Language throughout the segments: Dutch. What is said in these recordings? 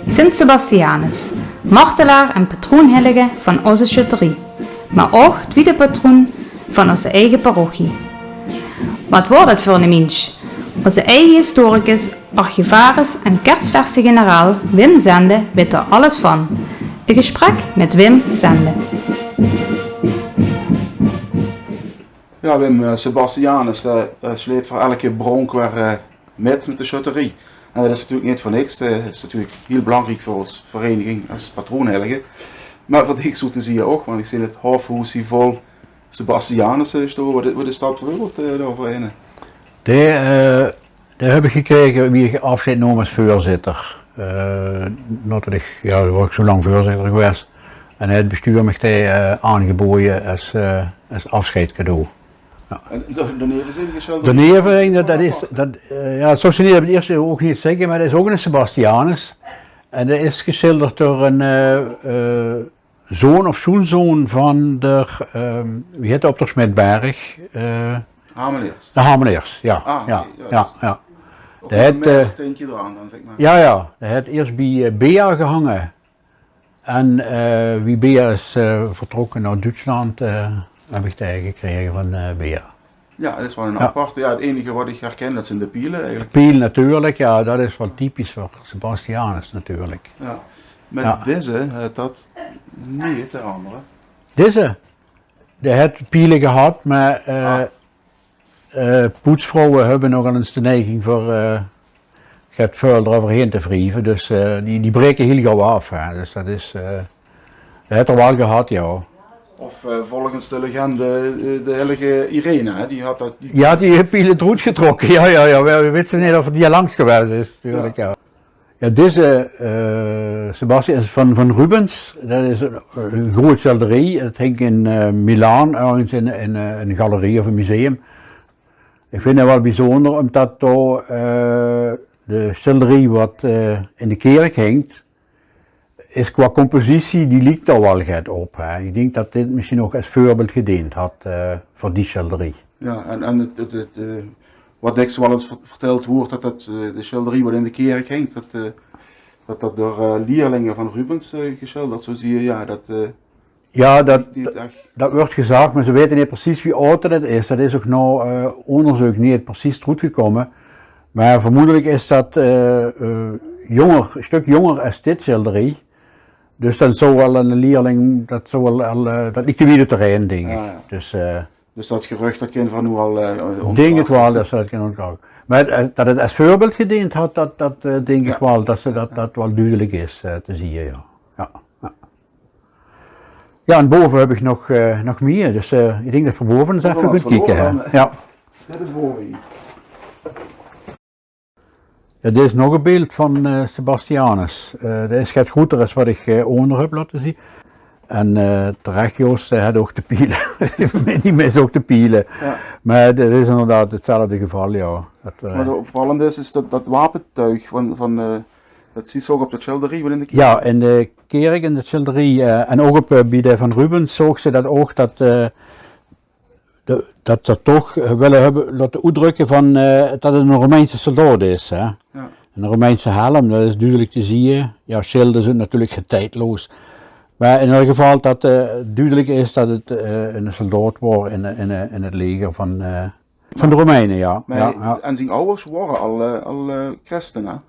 Sint Sebastianus, martelaar en patroonheilige van onze schutterie, maar ook tweede patroon van onze eigen parochie. Wat wordt het voor een mens? Onze eigen historicus, archivaris en kerstverse generaal Wim Zende weet er alles van. Een gesprek met Wim Zende. Ja, Wim Sebastianus sleept voor elke bronk weer met de schutterie. En dat is natuurlijk niet voor niks. Dat is natuurlijk heel belangrijk voor ons vereniging als patroonheilige. Maar voor die zoete zie je ook, want ik zie het hofhuis hier vol Sebastianus staan. Wat is dat voor daarvoor een? Die heb ik gekregen wie ik afscheid nam als voorzitter. Daar was ik zo lang voorzitter geweest. En het bestuur me die aangeboden als afscheidscadeau. Ja. En de neven zijn geschilderd? De neven, dat zou ze niet het eerste ook niet zeggen, maar dat is ook een Sebastianus. En dat is geschilderd door een zoon of schoonzoon van de, wie heet op de Smetberg? Hameleers. De Hameleers, ja. Ja. Ook Dat een tintje eraan dan, zeg maar. Ja. Dat heeft eerst bij Bea gehangen. En wie Bea is vertrokken naar Duitsland, heb ik die gekregen van Bea. Ja, dat is wel een aparte. Ja, het enige wat ik herken, dat zijn de pielen eigenlijk. Piel natuurlijk, ja, dat is wel typisch voor Sebastianus natuurlijk. Ja. Met deze, dat niet de andere. Deze, die heeft pielen gehad, maar poetsvrouwen hebben nogal eens de neiging voor het vuil eroverheen te wrijven, dus die breken heel gauw af. Hè. Dus dat is, dat heeft er wel gehad, ja. Of volgens de legende de heilige Irene, hè? Die had dat... Ja, die heeft pielen eruit getrokken, ja. We weten niet of die langs geweest is, natuurlijk, ja. Ja, deze Sebastian is van Rubens. Dat is een groot schilderij. Het hangt in Milaan, ergens in een galerie of een museum. Ik vind het wel bijzonder omdat de schilderij wat in de kerk hangt, is qua compositie, die lijkt er wel gaat op. Hè. Ik denk dat dit misschien ook als voorbeeld gediend had voor die schilderij. Ja, en wat niks wel eens verteld wordt, dat de schilderij wat in de kerk hangt, dat door leerlingen van Rubens geschilderd, zo zie je, ja, dat wordt gezegd, maar ze weten niet precies wie oud het is. Dat is ook nou onderzoek niet precies teruggekomen. Maar vermoedelijk is dat een stuk jonger als dit schilderij. Dus dan zou wel een leerling, dat ligt weer terrein, denk ik. Ja. Dus dat gerucht, dat kind van nu al denk ik wel, dat kan ontkrachten. Maar dat het als voorbeeld gediend had, dat denk ik wel, dat wel duidelijk is te zien, ja. Ja, en boven heb ik nog meer, dus ik denk dat we boven eens even goed kijken. Ja. Dit is boven hier. Ja, dit is nog een beeld van Sebastianus. Dat is het groter als wat ik onder heb laten zien. En terecht Joost had ook de pielen. Die mis ook de pielen. Ja. Maar het is inderdaad hetzelfde geval, ja. Maar de opvallende is dat wapentuig dat zie je ook op de schilderij. Ja, in de kerk, in de schilderij en ook op bij de van Rubens zag ze dat ook dat ze toch willen hebben laten uitdrukken van dat het een Romeinse soldaat is. Hè? Ja. Een Romeinse helm, dat is duidelijk te zien. Ja, schilden zijn natuurlijk tijdloos. Maar in ieder geval dat duidelijk is dat het een soldaat was in het leger van de Romeinen, ja. En zijn ouders waren al christenen.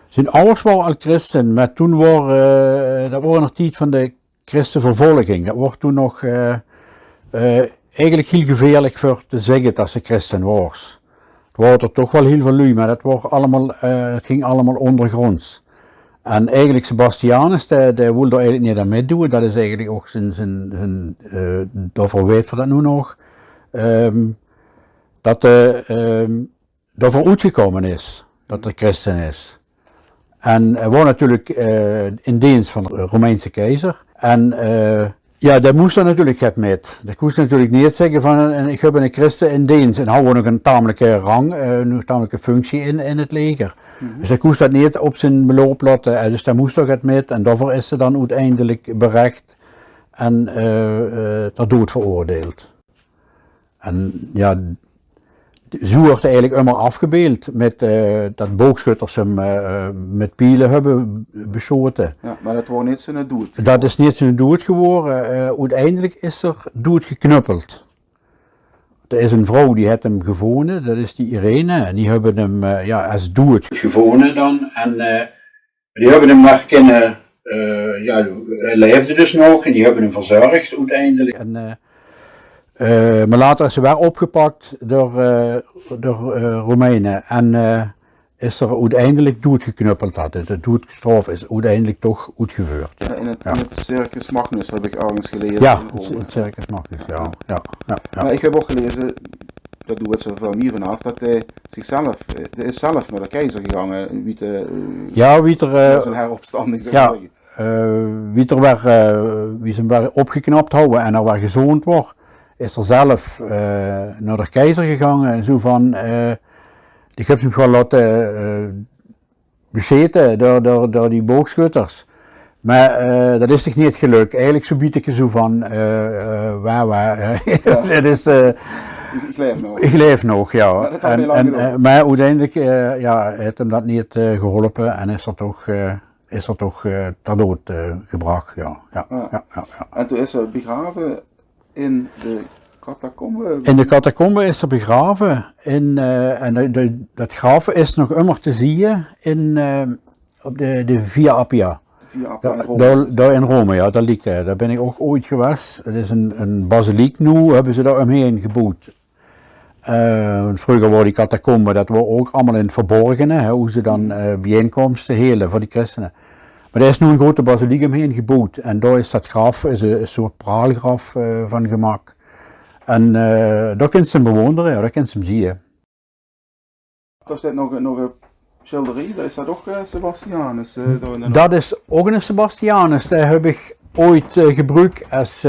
Zijn ouders waren al christen, maar toen dat was nog tijd van de christenvervolging. Dat wordt toen nog eigenlijk heel gevaarlijk voor te zeggen dat ze christen was. Het was er toch wel heel veel lui, maar het ging allemaal ondergronds. En eigenlijk Sebastianus, die wilde er eigenlijk niet aan meedoen, dat is eigenlijk ook daarvoor weet we dat nu nog, dat daarvoor uitgekomen is, dat er christen is. En hij was natuurlijk in dienst van de Romeinse keizer. En ja, dat moest er natuurlijk het met. Dat moest natuurlijk niet zeggen van ik heb een christen in dienst en hou nog een tamelijke rang, een tamelijke functie in het leger. Dus dat moest dat niet op zijn beloop laten, dus dat moest toch het met en daarvoor is ze dan uiteindelijk berecht en ter dood veroordeeld. En ja, Zo wordt eigenlijk immer afgebeeld met dat boogschutters hem met pielen hebben beschoten. Ja, maar dat wordt niet zijn dood. Dat is niet zijn dood geworden. Uiteindelijk is er dood geknuppeld. Er is een vrouw die heeft hem gevonden, dat is die Irene. En die hebben hem als dood gevonden dan. En die hebben hem maar kunnen, hij leefde dus nog en die hebben hem verzorgd uiteindelijk. En, maar later is hij weer opgepakt door Romeinen en is er uiteindelijk doodgeknuppeld. De doodstraf is uiteindelijk toch uitgevoerd. Ja, in het Circus Magnus heb ik ergens gelezen. Ja, het Circus Magnus, ja. Maar ik heb ook gelezen, dat doet het zo van mij vanaf, dat hij is zelf naar de keizer gegaan. Wie zijn heropstanding zou zeggen. Wie ze weer opgeknapt houden en er weer gezoend wordt, is er zelf naar de keizer gegaan en zo van, ik heb hem gewoon laten bezeten door die boogschutters. Maar dat is toch niet gelukt. Eigenlijk zo bied ik er zo van, het is... Ik leef nog. Ik leef nog, ja. Maar dat had heel lang gelopen. Maar uiteindelijk heeft hem dat niet geholpen en is er toch ter dood gebracht, ja. En toen is hij begraven in de catacombe? In de catacombe is er begraven en dat graf is nog immer te zien op de Via Appia. Daar in Rome, ja, daar ligt hij. Daar ben ik ook ooit geweest. Het is een basiliek nu, hebben ze daar omheen gebouwd. Vroeger waren die catacomben, dat was ook allemaal in het verborgene, hoe ze dan bijeenkomsten hielden voor die christenen. Maar er is nu een grote basiliek omheen gebouwd en daar is dat graf, is een soort praalgraf van gemaakt. En daar kun je hem bewonderen, ja, daar kun je hem zien. Er staat nog een schilderij, dat is dat ook Sebastianus? Dat is ook een Sebastianus, dat heb ik ooit gebruikt als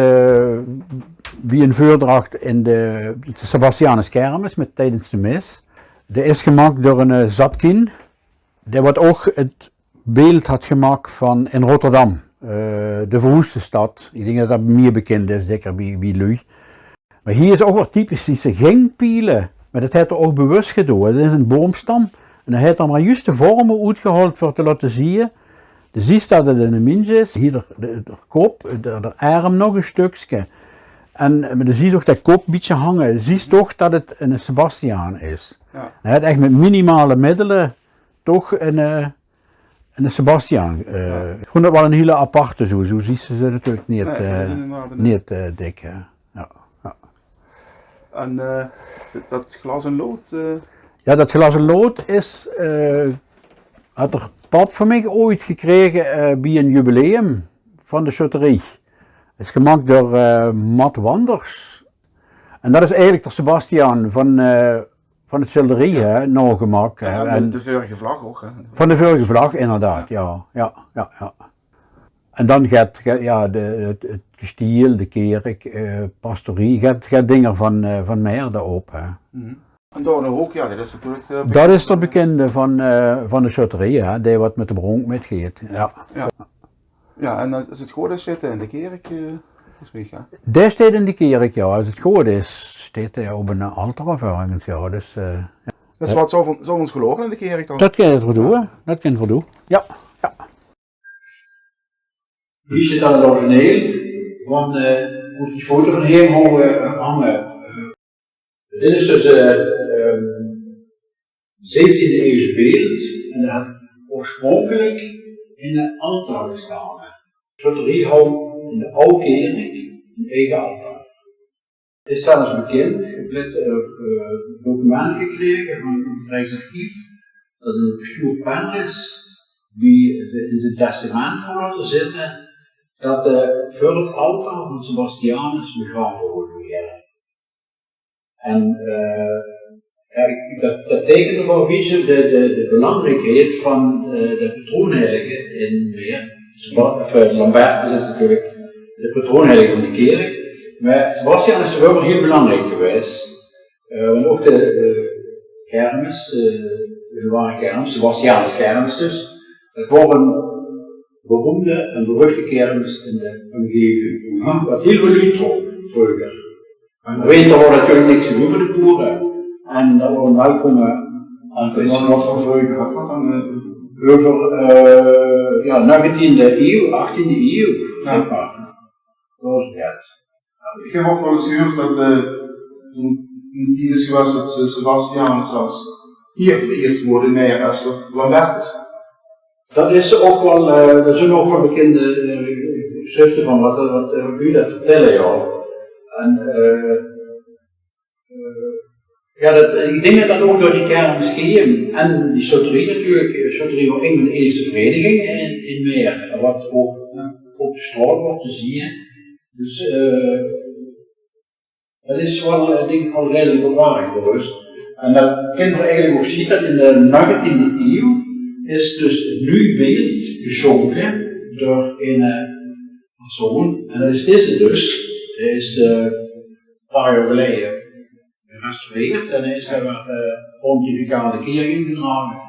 wie een voordracht in de Sebastianus kermis tijdens de mis. Dat is gemaakt door een Zatkin, die wat ook het beeld had gemaakt van in Rotterdam, de verwoeste stad. Ik denk dat dat meer bekend is, zeker bij lui. Maar hier is ook wat typisch, die zijn geen pielen, maar dat heeft er ook bewust gedaan. Dat is een boomstam en hij heeft er maar juist de vormen uitgehaald voor te laten zien. Je ziet dat het een mens is, hier de kop, de arm nog een stukje. En je ziet ook dat kop een beetje hangen, je ziet toch dat het een Sebastiaan is. Ja. Hij heeft echt met minimale middelen toch een Sebastiaan. Ik vond dat wel een hele aparte zo zie je ze natuurlijk niet dik. Ja. En dat glas en lood? Ja, dat glas en lood had er pap van mij ooit gekregen bij een jubileum van de schutterie. Het is gemaakt door Matt Wanders. En dat is eigenlijk de Sebastiaan van het schilderij nou gemaakt. En de vorige vlag ook. Hè? Van de vorige vlag, inderdaad, ja. En dan gaat het kasteel, de kerk, pastorie, gaat dingen van meer daarop. En daar nog ook, ja, dat is natuurlijk... Dat is de bekende van de schutterie, die wat met de bronk metgeet. Ja, en als het goed is, zit hij in de kerk, volgens mij, Daar staat in de kerk, ja. Als het goed is, staat hij op een altaar of ergens, ja. Dus, dat is wat zo ons geloven in de kerk dan? Dat kan je ervoor doen, ja. Hier zit dan het origineel, want moet die foto van hier hangen. Dit is dus 17e eeuwse beeld en dat had oorspronkelijk in een altaar gestaan. De schutterie houdt in de oude kerk een eigen altaar. Het is zelfs bekend, ik heb een document gekregen van het Rijksarchief, dat een bestuur pen is, die in zijn testament had laten zitten, dat voor het altaar van Sebastianus begraven wordt weer. En dat tekent er wel wie de belangrijkheid van de patroonheilige in meer. Lambertus is natuurlijk de patroonheilige van de kerk. Maar Sebastian is wel heel belangrijk geweest. Want ook de kermis, de zware kermis, Sebastianus kermis dus, dat was een beroemde en beruchte kermis in de omgeving. Wat heel veel lui trok vroeger. En we weten er wordt natuurlijk niks te doen met de boeren. En dat we welkomen Wat voor vreugde had dat dan? over ja, 19e eeuw, 18e eeuw, zeg maar. Dat is het. Ik heb ook wel eens gehoord dat toen het hier is geweest dat Sebastianus zelfs hier vereerd worden meer als Lambertus. Dat is ook wel, er zijn ook wel bekende schriften van wat u dat vertellen, ja. En ja, ik denk dat dat ook door die kermiskeeën en die soterie natuurlijk, soterie was een van de eerste verenigingen in Meer, wat ook op de straat wordt te zien. Dus dat is wel, denk ik, wel redelijk belangrijk geweest. En dat kinderen eigenlijk ook zien dat in de 19e eeuw is dus het nieuw beeld geschonken door een persoon. En dat is deze dus. Hij is een paar jaar geleden gerestaureerd en hij is daar pontificale kering gedragen.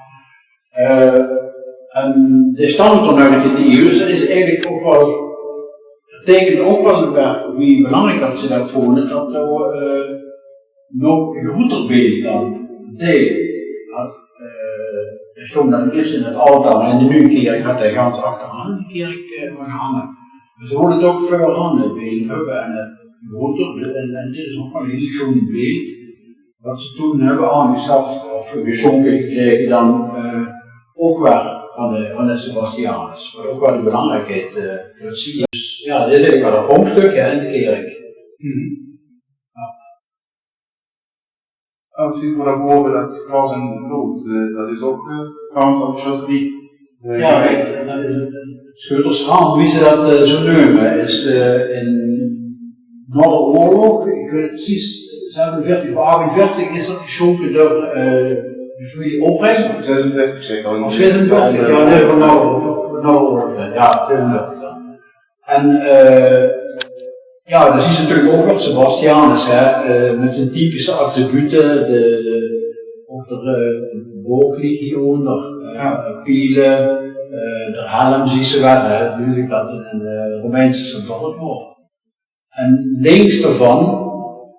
En de stand van 19e eeuw is eigenlijk ook wel. Het tekent ook wel wie belangrijk dat ze dat vonden, dat er nog een groter beeld dan deed. Er stond dan eerst in het altaar en in de nieuwe kerk had hij gans achteraan die kerk gehangen. Dus ze wilden het ook veel aan het beeld hebben en het groter, en dit is ook wel een heel schoon beeld. Wat ze toen hebben aangeschaft of geschonken gekregen dan ook wel van de Sebastianus, wat ook wel de belangrijkheid zie. Dus ja, dit is eigenlijk wel een pronkstuk in de kerk. Ik zie voor dat boven dat gras en bloed, dat is ook kant op Soterie. Ja, dat is het Schuttersraam, wie ze dat zo noemen, is na de oorlog, ik weet het precies, 47 of 48 is dat geschonken door de familie Opbreng. 36 zeker. Of 36, ja, nee, van na de oorlog, ja, 36 dan. En ja, dan zie je natuurlijk ook wel Sebastianus, met zijn typische attributen, ook de booglegioen, de pielen, de helm zie je wel, natuurlijk dat in de Romeinse Sint-Dorp wordt. En links daarvan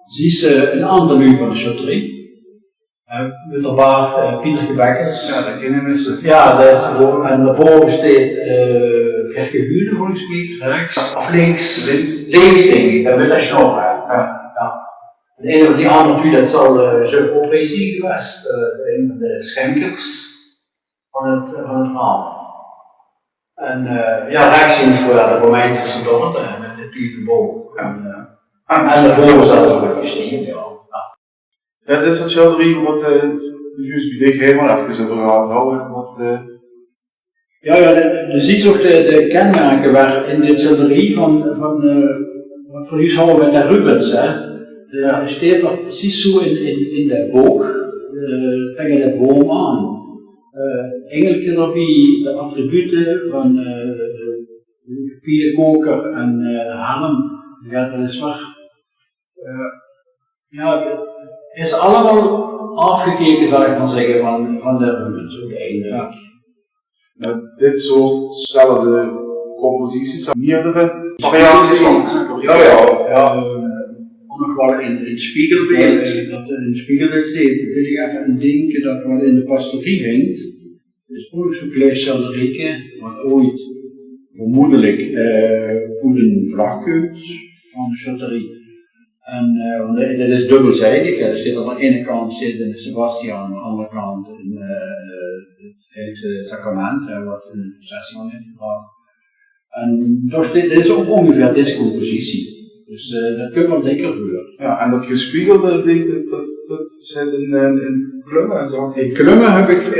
zie je een aantal nu van de Soterie. Met de baard Pieter Gebekkels. Ja, dat kennen mensen. Ja, dat is gewoon, en daarboven staat Gerke Hude volgens mij, rechts. Of links. Links denk ik, dat met dat snor. Ja. En een van die andere twee, dat zal Juf Opbreng geweest, een van de schenkers van het raam. En ja, rechts zien we de Romeinse Sint-Dorp met de pielenboog. En daarboven staat er ook een stier, ja. Ja, dit is dat schilderij wat juist bij dich helemaal even over gehad houden. Ja, je ziet ook de kenmerken waar in dit schilderij van wat voor u houden met de Rubens. Er staat nog precies zo in de boog, tegen de boom aan. Engeltherapie, de attributen van de pielenkoker en helm, ja, dat is waar. Ja, het is allemaal afgekeken, zal ik maar zeggen, van de Rubens uiteindelijk. Ja. Dit soortzelfde composities, meerdere variaties van. Ja. Nog wel in het spiegelbeeld, dat er in het spiegelbeeld staat, wil ik even denken dat wat in de pastorie hangt, is ook zo'n klein schilderijke, wat ooit vermoedelijk goed een vlag komt van de Soterie. En dat is dubbelzijdig, er staat aan de ene kant de Sebastian, aan de andere kant het heilige sacrament, wat in de processie aan heeft gebracht. En dit is ook ongeveer deze compositie. Dus dat kun je wel dikker gebeuren. Ja, en dat gespiegelde ding, dat zit in klummen en zo. In klummen heb ik,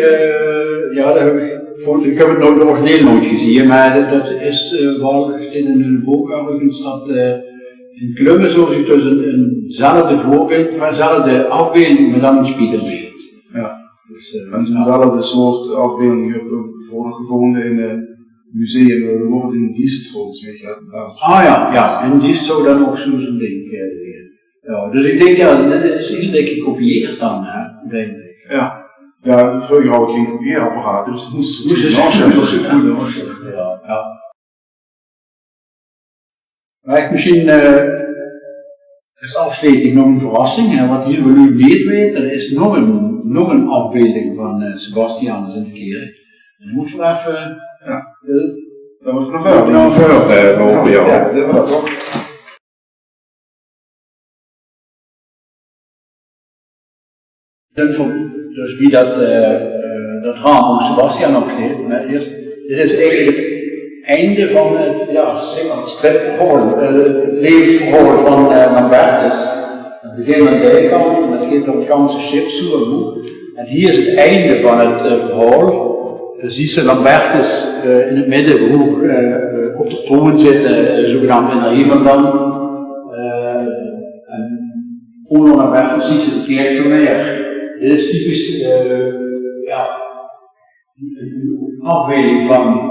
ja, dat heb ik heb het nog de origineel nooit gezien, maar dat is wel in een boek overigens dat in klummen zo zich dus eenzelfde voorbeeld, eenzelfde afbeelding, maar dan een spiegelbeeld. Ja, dus, en zo'nzelfde soort afbeelding heb ik gevonden in een museum, we worden in Diest volgens mij. Ja, en Diest zou dan ook zo'n ding ja, dus ik denk, ja, dat is heel dik gekopieerd dan, denk ik. Ja, vroeger had ik geen kopieerapparaten, dus moesten ze het ja. Maar ik misschien Als afsluiting nog een verrassing. En wat jullie nu niet weten, er is nog een afbeelding van Sebastianus in de kerk. En dan moeten we even... Dan moeten we naar voren. lopen, ja. Ja, dat wil dat ook. Dus wie dat raam van Sebastian opsteekt, dit is eigenlijk het einde van het stripverhaal, het levensverhaal van Lambertus. Het begint aan de dijkant, het gaat door het ganse schip zo. En hier is het einde van het verhaal. Dus zie je Lambertus in het midden hoog op de troon zitten, zogenaamd in de hemel dan. En onder Lambertus zie je de kerk van Meijer. Dit is typisch een afbeelding van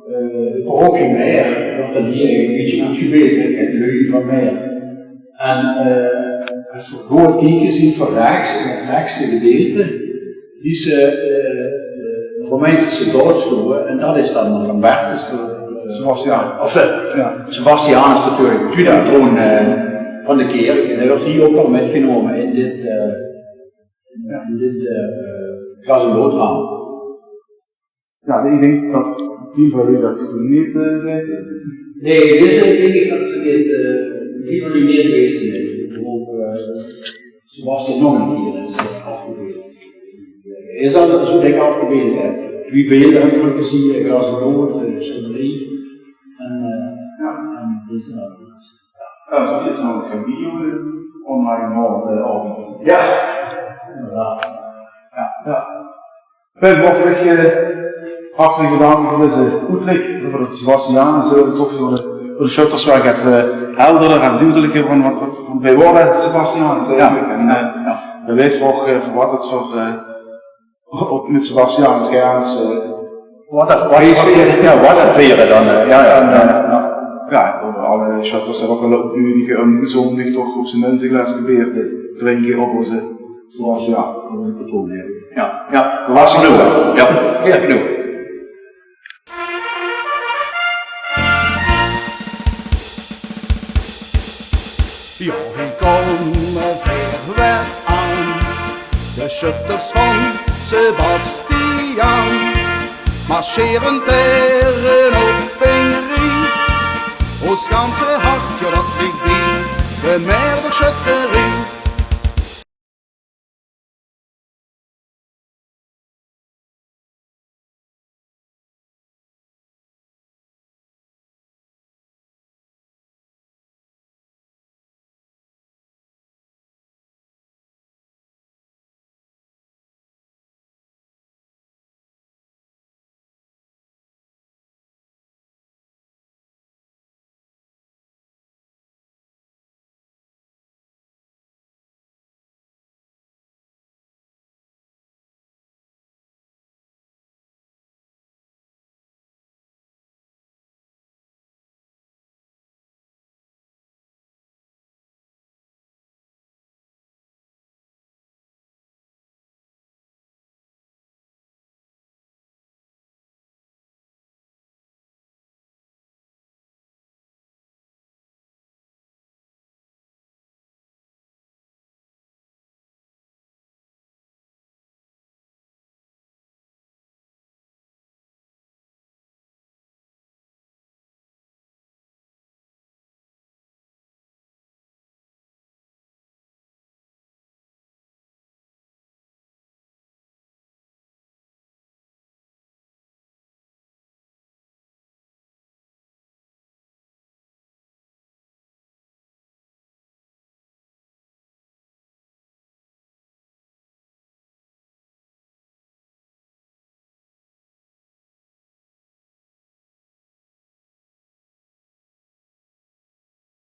de parochie Meijer, dat dan hier een beetje aan het gebeuren, het leugen van Meijer. En als we goed kijken, zien we rechts, in het rechtste gedeelte, zie je de Romeinse soldaatstoelen, en dat is dan Lambertus, Sebastianus natuurlijk, de troon van de kerk, en hij wordt hier ook al metgenomen in dit gas- en loodraam. Ja, ik denk dat die van u dat niet weten. Nee, dit denk ik dat ze die van u niet weten. Zoals het nog een keer is afgebeeld. Is dat zo dik afgebeeld? Wie beelden hebben we gezien, gas en lood, schilderij. En dit is dat. Ja, zo is het een video online morgenavond. Ja, inderdaad. Ja. Ben, mocht ik hartelijk bedanken voor deze uitleg, voor het Sebastianus, toch voor de shutters waar het helderder en duidelijker van bij woorden Sebastianus eigenlijk. En we weten ook voor wat het voor met Sebastianus gaan is. Wat ververen dan? Ja, over alle shutters hebben ook al nu zondig toch op zijn mensenglas gebeurd te drinken op onze Sebastian. Ja, was genoeg. Ja, genoeg. Jochim komen ver aan, de schutters van Sebastian, marcheren tegen op een ring, ons ganse hartje dat ligt bij, de meer de schutterie.